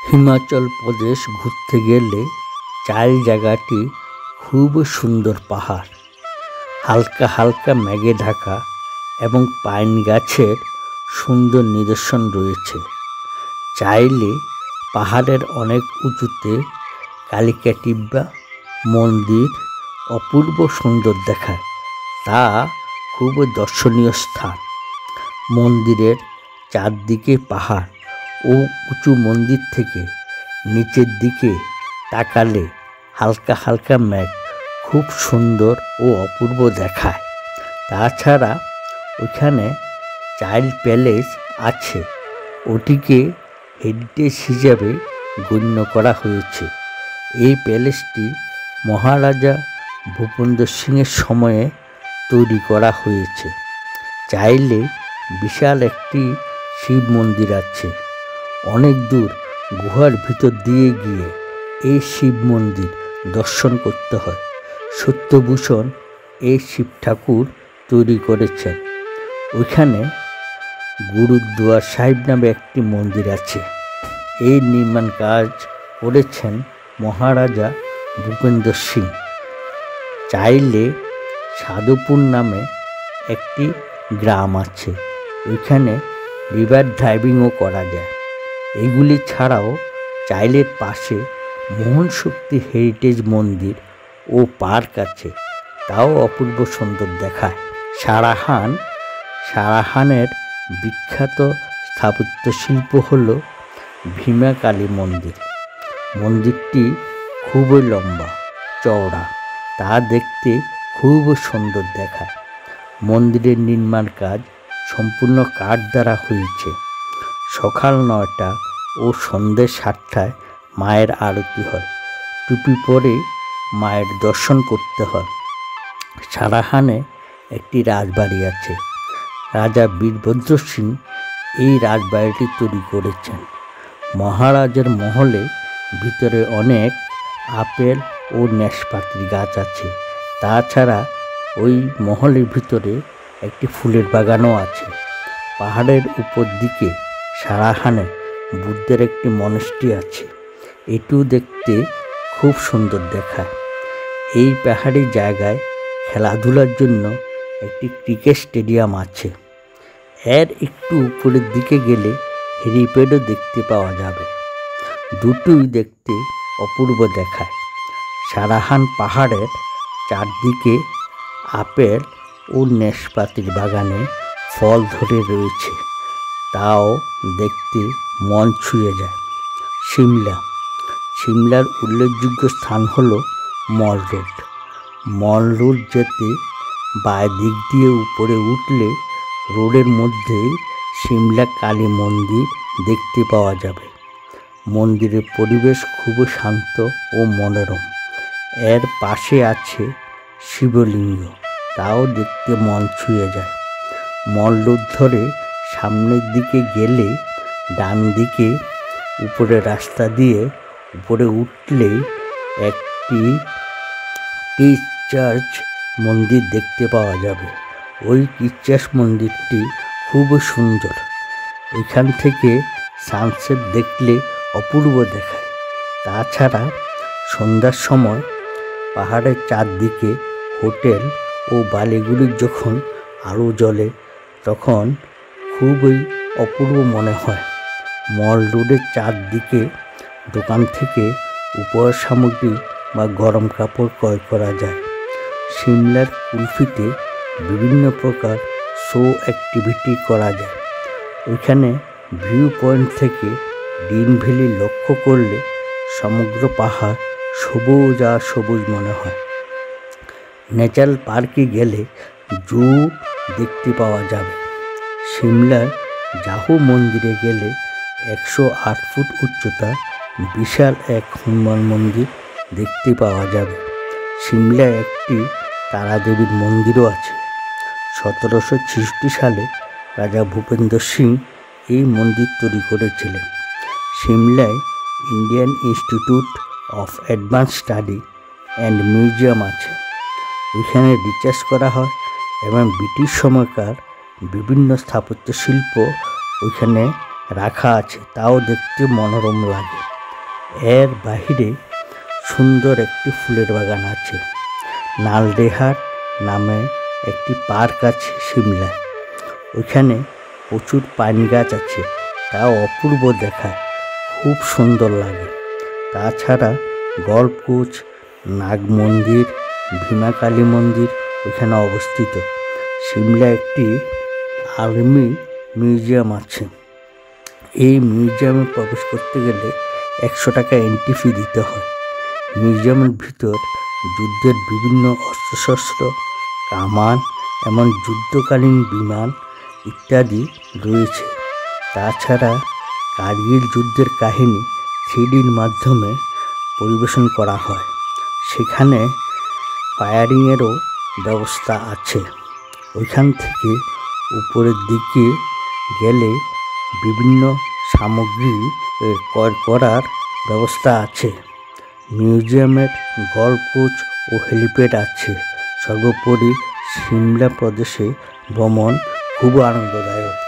হিমাচল প্রদেশ ঘুরতে গেলে চার জায়গাটি খুব সুন্দর পাহাড়, হালকা হালকা মেঘে ঢাকা এবং পাইন গাছের সুন্দর নিদর্শন রয়েছে। চাইলে পাহাড়ের অনেক উঁচুতে কালিকাটিব্বা মন্দির অপূর্ব সুন্দর দেখায়, তা খুব দর্শনীয় স্থান। মন্দিরের চারদিকে পাহাড় ও উঁচু মন্দির থেকে নিচের দিকে তাকালে হালকা হালকা মেঘ খুব সুন্দর ও অপূর্ব দেখায়। তাছাড়া ওখানে চাইল্ড প্যালেস আছে, ওটিকে হেরিটেজ হিসাবে গণ্য করা হয়েছে। এই প্যালেসটি মহারাজা ভূপেন্দ্র সিংয়ের সময়ে তৈরি করা হয়েছে। চাইলে বিশাল একটি শিব মন্দির আছে, অনেক দূর গুহার ভিতর দিয়ে গিয়ে এই শিব মন্দির দর্শন করতে হয়। সত্যভূষণ এই শিব ঠাকুর তৈরি করেছেন। ওইখানে গুরুদুয়ার সাহিব নামে একটি মন্দির আছে। এই নির্মাণ কাজ করেছেন মহারাজা ভূপেন্দ্র সিং। চাইলে সাধুপুর নামে একটি গ্রাম আছে, ওইখানে রিভার ড্রাইভিংও করা যায়। এগুলি ছাড়াও চাইলের পাশে মোহন শক্তি হেরিটেজ মন্দির ও পার্ক আছে, তাও অপূর্ব সুন্দর দেখায়। সারাহানের বিখ্যাত স্থাপত্য শিল্প হল ভীমা কালী মন্দির। মন্দিরটি খুবই লম্বা চওড়া, তা দেখতে খুব সুন্দর দেখায়। মন্দিরের নির্মাণ কাজ সম্পূর্ণ কাঠ দ্বারা হয়েছে। সকাল 9টা ও সন্ধ্যে 7টায় মায়ের আরতি হয়। টুপি পরে মায়ের দর্শন করতে হয়। সারাহানে একটি রাজবাড়ি আছে, রাজা বীরভদ্র সিং এই রাজবাড়িটি তৈরি করেছেন। মহারাজের মহলে ভিতরে অনেক আপেল ও নাশপাতির গাছ আছে। তাছাড়া ওই মহলের ভিতরে একটি ফুলের বাগানও আছে। পাহাড়ের উপর দিকে সারাহানে বুদ্ধের একটি মনস্ট্রি আছে, এটিও দেখতে খুব সুন্দর দেখায়। এই পাহাড়ি জায়গায় খেলাধুলার জন্য একটি ক্রিকেট স্টেডিয়াম আছে। এর একটু উপরের দিকে গেলে হেলিপ্যাডও দেখতে পাওয়া যাবে। দুটোই দেখতে অপূর্ব দেখায়। সারাহান পাহাড়ের চারদিকে আপেল ও নাশপাতির বাগানে ফল ধরে রয়েছে, তাও দেখতে মন ছুঁয়ে যায়। সিমলার উল্লেখযোগ্য স্থান হল মল রোড। মল রোড যেতে বাঁ দিক দিয়ে উপরে উঠলে রোডের মধ্যেই সিমলা কালী মন্দির দেখতে পাওয়া যাবে। মন্দিরের পরিবেশ খুব শান্ত ও মনোরম। এর পাশে আছে শিবলিঙ্গ, তাও দেখতে মন ছুঁয়ে যায়। মল রোড ধরে সামনের দিকে গেলে ডান দিকে উপরে রাস্তা দিয়ে উপরে উঠলেই একটি চার্চ মন্দির দেখতে পাওয়া যাবে। ওই চার্চ মন্দিরটি খুব সুন্দর। এখান থেকে সানসেট দেখলে অপূর্ব দেখায়। তাছাড়া সন্ধ্যার সময় পাহাড়ের চারদিকে হোটেল ও বালিগুলি যখন আলো জ্বলে তখন খুবই অপূর্ব মনে হয়। মল রোডের চারদিকে দোকান থেকে উপহার সামগ্রী বা গরম কাপড় ক্রয় করা যায়। সিমলার কুলফিতে বিভিন্ন প্রকার শো অ্যাক্টিভিটি করা যায়। ওইখানে ভিউ পয়েন্ট থেকে ডিন ভ্যালি লক্ষ্য করলে সমগ্র পাহাড় সবুজ আর সবুজ মনে হয়। ন্যাচারাল পার্কে গেলে জু দেখতে পাওয়া যাবে। সিমলার জাহু মন্দিরে গেলে 108 ফুট উচ্চতা বিশাল এক হনুমান মন্দির দেখতে পাওয়া যাবে। সিমলায় একটি তারাদেবীর মন্দিরও আছে। 1766 সালে রাজা ভূপেন্দ্র সিং এই মন্দির তৈরি করেছিলেন। সিমলায় Indian Institute of Advance Study and museum আছে, এখানে রিসার্চ করা হয় এবং ব্রিটিশ সময়কার বিভিন্ন স্থাপত্য শিল্প ওইখানে রাখা আছে, তাও দেখতে মনোরম লাগে। এর বাহিরে সুন্দর একটি ফুলের বাগান আছে। নালডেহার নামে একটি পার্ক আছে সিমলায়। ওইখানে প্রচুর পাইন গাছ আছে, তা অপূর্ব দেখায়, খুব সুন্দর লাগে। তাছাড়া গল্পকুচ, নাগ মন্দির, ভীমা কালী মন্দির ওইখানে অবস্থিত। সিমলা একটি আর্মি মিউজিয়াম আছে। এই মিউজিয়ামে প্রবেশ করতে গেলে 100 টাকা এন্ট্রি ফি দিতে হয়। মিউজিয়ামের ভিতর যুদ্ধের বিভিন্ন অস্ত্রশস্ত্র, কামান, এমন যুদ্ধকালীন বিমান ইত্যাদি রয়েছে। তাছাড়া কার্গিল যুদ্ধের কাহিনী 3Dর মাধ্যমে পরিবেশন করা হয়। সেখানে ফায়ারিংয়েরও ব্যবস্থা আছে। ওইখান থেকে উপরের দিকে গেলে বিভিন্ন সামগ্রী ক্রয় করার ব্যবস্থা আছে। মিউজিয়ামের গল্পকুচ ও হেলিপ্যাড আছে। সর্বোপরি সিমলা প্রদেশে ভ্রমণ খুব আনন্দদায়ক।